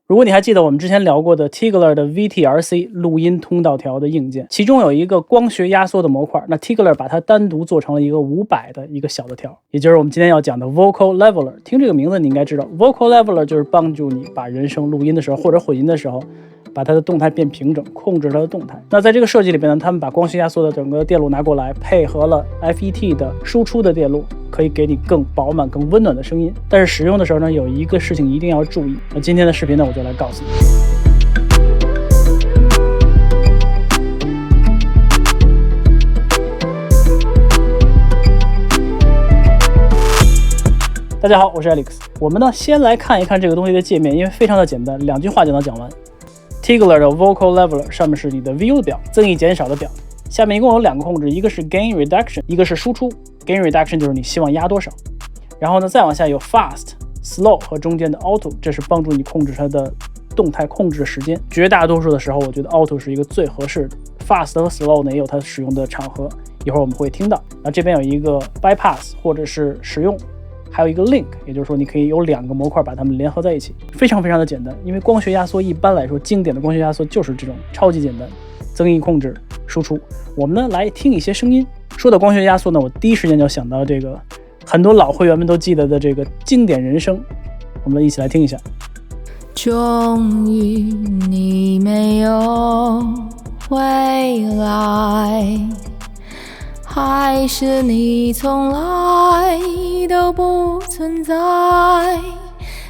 如果你还记得我们之前聊过的 Tigler 的 VTRC 录音通道条的硬件，其中有一个光学压缩的模块，那 Tigler 把它单独做成了一个500的一个小的条，也就是我们今天要讲的 Vocal Leveler。 听这个名字你应该知道 Vocal Leveler 就是帮助你把人声录音的时候或者混音的时候把它的动态变平整，控制它的动态。那在这个设计里边呢，他们把光学压缩的整个电路拿过来，配合了 FET 的输出的电路，可以给你更饱满更温暖的声音。但是使用的时候呢，有一个事情一定要注意，那今天的视频呢，我就来告诉你。大家好，我是 Alex。 我们呢先来看一看这个东西的界面，因为非常的简单，2句话就能讲完。Tigler 的 Vocal Leveler 上面是你的 VU 的表，增益减少的表，下面一共有2个控制，一个是 Gain Reduction， 一个是输出。 Gain Reduction 就是你希望压多少，然后呢再往下有 Fast、Slow 和中间的 Auto， 这是帮助你控制它的动态控制的时间。绝大多数的时候我觉得 Auto 是一个最合适的， Fast 和 Slow 呢也有它使用的场合，一会儿我们会听到。那这边有一个 Bypass 或者是使用，还有一个 Link， 也就是说你可以有2个模块把它们联合在一起，非常非常的简单。因为光学压缩一般来说，经典的光学压缩就是这种超级简单，增益控制输出。我们呢来听一些声音。说到光学压缩呢，我第一时间就想到这个很多老会员们都记得的这个经典人声，我们一起来听一下。终于你没有回来，还是你从来都不存在，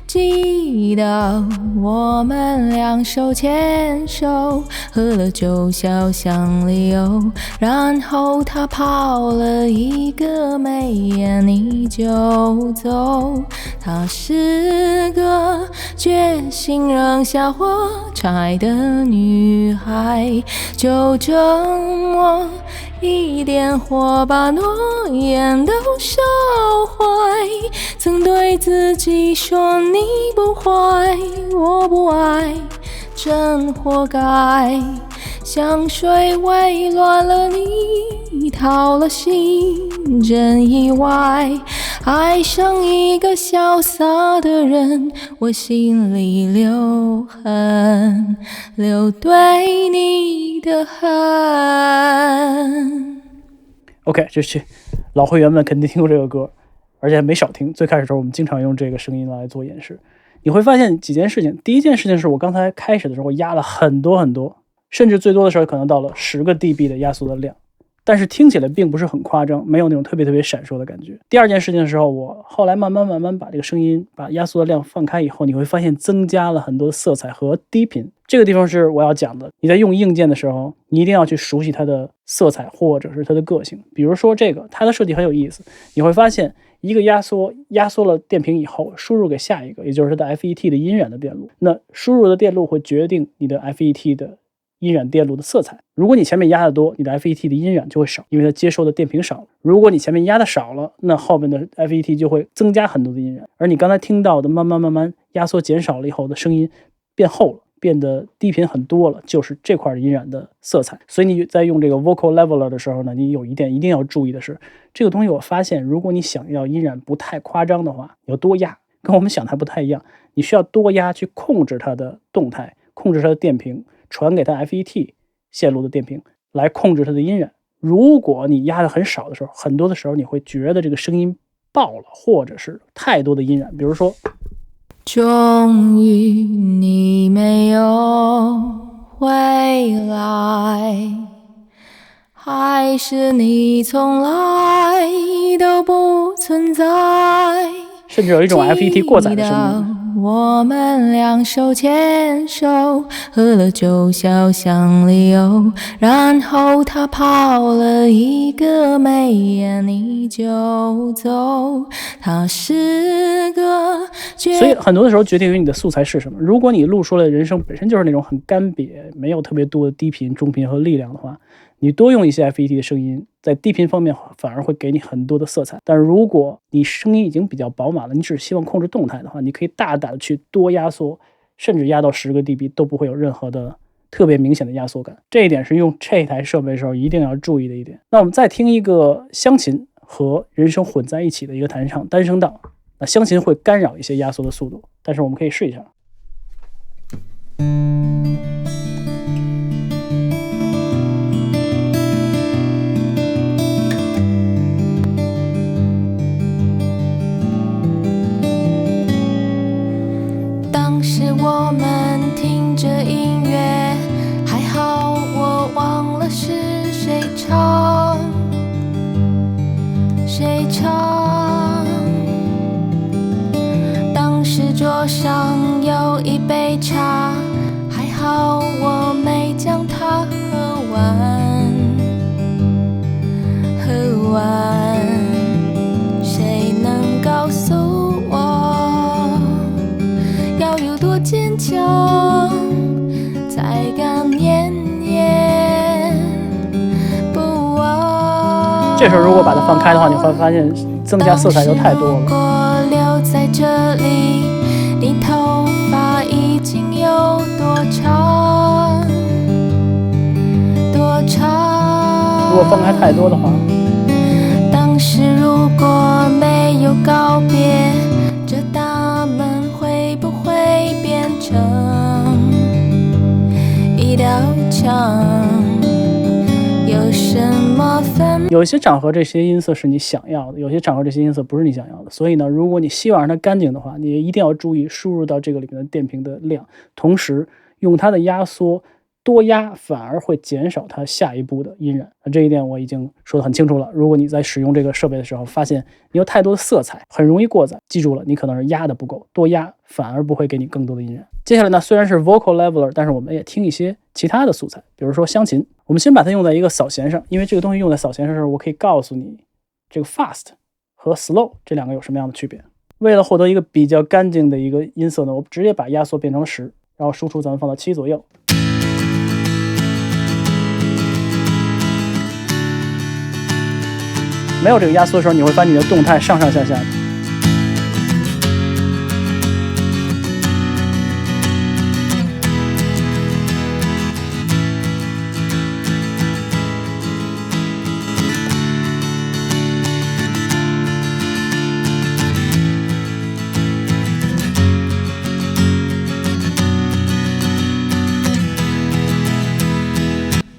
记得我们2手牵手，喝了酒小巷里游，然后他跑了一个没眼你就走。她是个决心扔下火柴的女孩，就这么一点火把诺言都烧坏，曾对自己说你不坏我不爱真活该，香水味乱了你掏了心，真意外爱上一个潇洒的人，我心里留痕，留对你的恨。 OK， 这是老会员们肯定听过这个歌，而且没少听。最开始的时候我们经常用这个声音来做演示。你会发现几件事情，第一件事情是我刚才开始的时候压了很多，甚至最多的时候可能到了10个 dB 的压缩的量，但是听起来并不是很夸张，没有那种特别闪烁的感觉。第二件事情的时候，我后来慢慢把这个声音把压缩的量放开以后，你会发现增加了很多色彩和低频。这个地方是我要讲的，你在用硬件的时候你一定要去熟悉它的色彩或者是它的个性。比如说这个它的设计很有意思，你会发现一个压缩了电平以后输入给下一个，也就是它的 FET 的音染的电路，那输入的电路会决定你的 FET 的音染电路的色彩。如果你前面压的多，你的 FET 的音染就会少，因为它接收的电平少了。如果你前面压的少了，那后面的 FET 就会增加很多的音染。而你刚才听到的慢慢压缩减少了以后的声音变厚了，变得低频很多了，就是这块音染的色彩。所以你在用这个 Vocal Leveler 的时候呢，你有一点一定要注意的是，这个东西我发现如果你想要音染不太夸张的话，你要多压，跟我们想的还不太一样，你需要多压去控制它的动态，控制它的电平，传给它 FET 线路的电平，来控制它的音染。如果你压的很少的时候，很多的时候你会觉得这个声音爆了，或者是太多的音染。比如说终于你没有回来，还是你从来都不存在，甚至有一种 FET 过载的声音。我们2手牵手，喝了酒小巷里游，然后他跑了一个没眼你就走。他是个所以很多的时候决定于你的素材是什么。如果你录出来的人声本身就是那种很干瘪，没有特别多的低频、中频和力量的话，你多用一些 FET 的声音，在低频方面反而会给你很多的色彩。但如果你声音已经比较饱满了，你只希望控制动态的话，你可以大胆的去多压缩，甚至压到10个 dB 都不会有任何的特别明显的压缩感。这一点是用这台设备的时候一定要注意的一点。那我们再听一个湘琴和人声混在一起的一个弹唱单声道，那湘琴会干扰一些压缩的速度，但是我们可以试一下。我们听着音乐，还好我忘了是谁唱，谁唱。当时桌上有一杯茶，还好我没将它喝完，喝完。谁能告诉我，要有多坚强，才敢念念不忘？这时候如果把它放开的话，你会发现增加色彩就太多了。如果留在这里，你头发已经有多长？多长？如果放开太多的话，当时如果没有告别，这大门会不会变成一道墙？有什么分？有些场合这些音色是你想要的，有些场合这些音色不是你想要的。所以呢，如果你希望让它干净的话，你一定要注意输入到这个里面的电平的量，同时用它的压缩多压反而会减少它下一步的音染。这一点我已经说得很清楚了。如果你在使用这个设备的时候发现你有太多的色彩，很容易过载，记住了，你可能是压的不够，多压反而不会给你更多的音染。接下来呢，虽然是 vocal leveler， 但是我们也听一些其他的素材，比如说湘琴。我们先把它用在一个扫弦上，因为这个东西用在扫弦上的时候，我可以告诉你这个 fast 和 slow 这两个有什么样的区别。为了获得一个比较干净的一个音色呢，我直接把压缩变成了10，然后输出咱们放到7左右。没有这个压缩的时候，你会发现你的动态上上下下的。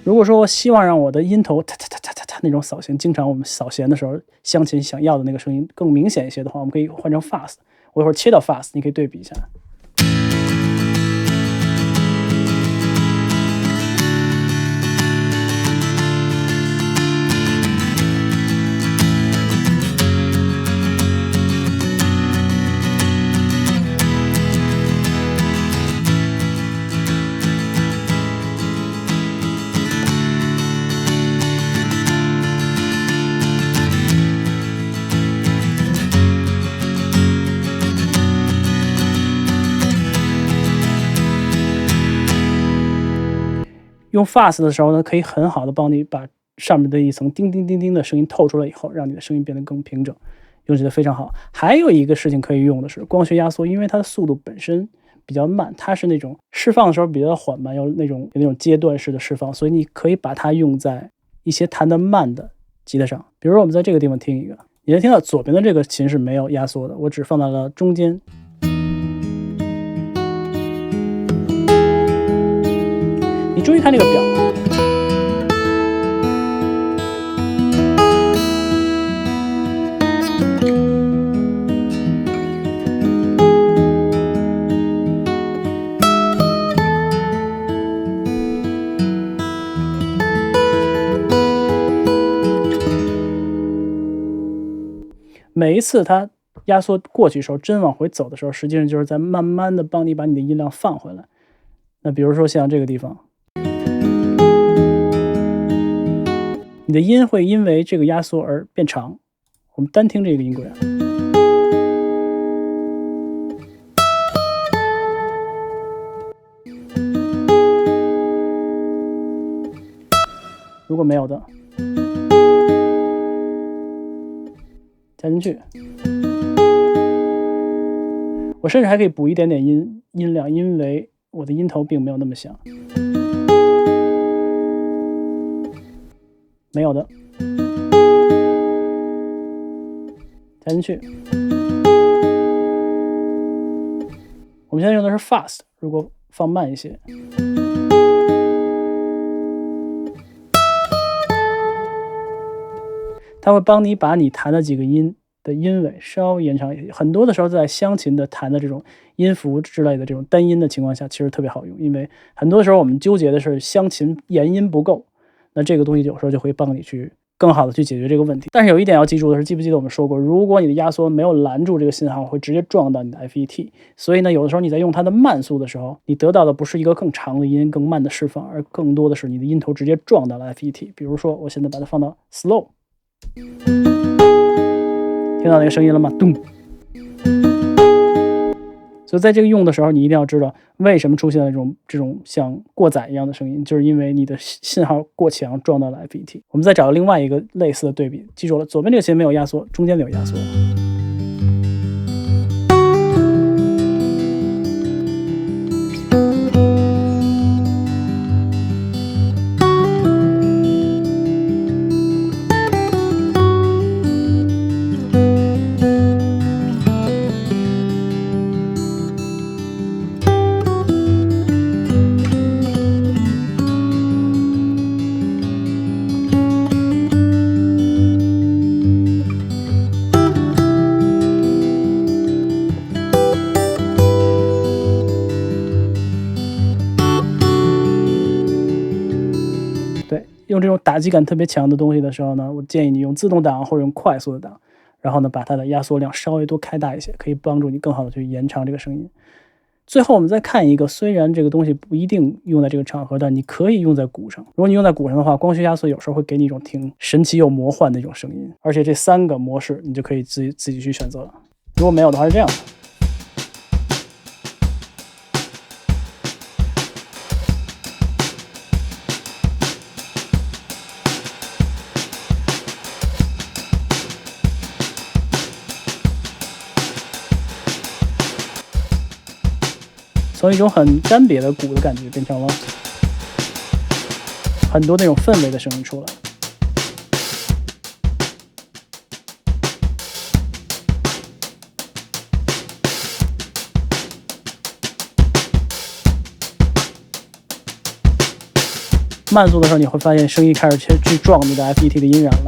如果说我希望让我的音头哒哒哒哒哒哒那种扫弦，经常我们扫弦的时候，湘琴想要的那个声音更明显一些的话，我们可以换成 fast。我一会儿切到 fast， 你可以对比一下。用 fast 的时候呢，可以很好的帮你把上面的一层叮叮叮叮的声音透出来以后，让你的声音变得更平整，用起来非常好。还有一个事情可以用的是光学压缩，因为它的速度本身比较慢，它是那种释放的时候比较缓慢，有那种阶段式的释放，所以你可以把它用在一些弹得慢的吉他上。比如说我们在这个地方听一个，你能听到左边的这个琴是没有压缩的，我只放到了中间。你注意看这个表，每一次它压缩过去的时候，真往回走的时候，实际上就是在慢慢的帮你把你的音量放回来。那比如说像这个地方，你的音会因为这个压缩而变长。我们单听这个音轨，如果没有的，加进去。我甚至还可以补一点点音量，因为我的音头并没有那么响。没有的，加进去。我们现在用的是 fast， 如果放慢一些，它会帮你把你弹的几个音的音尾稍微延长一些。很多的时候在湘琴的弹的这种音符之类的这种单音的情况下，其实特别好用，因为很多时候我们纠结的是湘琴延音不够，那这个东西有时候就会帮你去更好的去解决这个问题。但是有一点要记住的是，记不记得我们说过，如果你的压缩没有拦住这个信号，会直接撞到你的 FET。所以呢，有的时候你在用它的慢速的时候，你得到的不是一个更长的音、更慢的释放，而更多的是你的音头直接撞到了 FET。比如说，我现在把它放到 slow， 听到那个声音了吗？咚。所以在这个用的时候，你一定要知道为什么出现了这种像过载一样的声音，就是因为你的信号过强撞到了 FET。我们再找另外一个类似的对比，记住了，左边这个琴没有压缩，中间没有压缩。用这种打击感特别强的东西的时候呢，我建议你用自动挡或者用快速的档，然后呢把它的压缩量稍微多开大一些，可以帮助你更好的去延长这个声音。最后我们再看一个，虽然这个东西不一定用在这个场合，但你可以用在鼓上。如果你用在鼓上的话，光学压缩有时候会给你一种挺神奇又魔幻的一种声音，而且这3个模式你就可以自己去选择了。如果没有的话是这样的。从一种很干瘪的鼓的感觉变成了很多那种氛围的声音出来。慢速的时候你会发现声音开始去撞你的 FET 的音源了。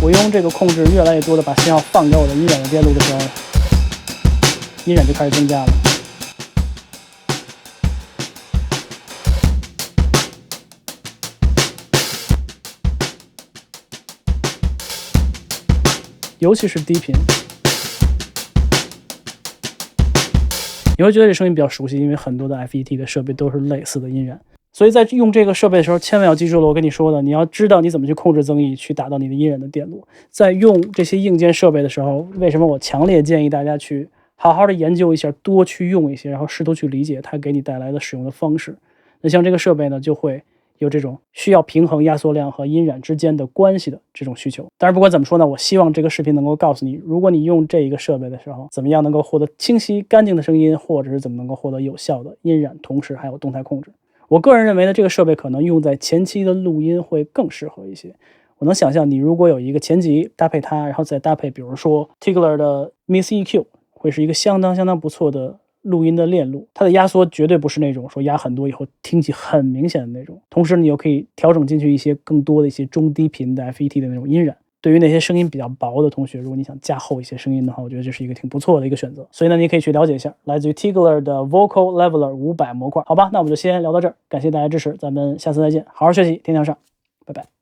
我用这个控制越来越多的把信号放给我的音源的电路的时候，音源就开始增加了。尤其是低频，你会觉得这声音比较熟悉，因为很多的 FET 的设备都是类似的音源。所以在用这个设备的时候，千万要记住了我跟你说的，你要知道你怎么去控制增益，去达到你的音源的电路。在用这些硬件设备的时候，为什么我强烈建议大家去好好的研究一下，多去用一些，然后试图去理解它给你带来的使用的方式。那像这个设备呢，就会有这种需要平衡压缩量和音源之间的关系的这种需求。当然不管怎么说呢，我希望这个视频能够告诉你，如果你用这一个设备的时候，怎么样能够获得清晰干净的声音，或者是怎么能够获得有效的音染，同时还有动态控制。我个人认为呢，这个设备可能用在前期的录音会更适合一些。我能想象你如果有一个前级搭配它，然后再搭配比如说 Tigler 的 Miss EQ， 会是一个相当不错的录音的链路。它的压缩绝对不是那种说压很多以后听起很明显的那种，同时你又可以调整进去一些更多的一些中低频的 FET 的那种音染。对于那些声音比较薄的同学，如果你想加厚一些声音的话，我觉得这是一个挺不错的一个选择。所以呢，你可以去了解一下来自于 Tigler 的 Vocal Leveler 500模块。好吧，那我们就先聊到这儿，感谢大家支持，咱们下次再见，好好学习，天天向上，拜拜。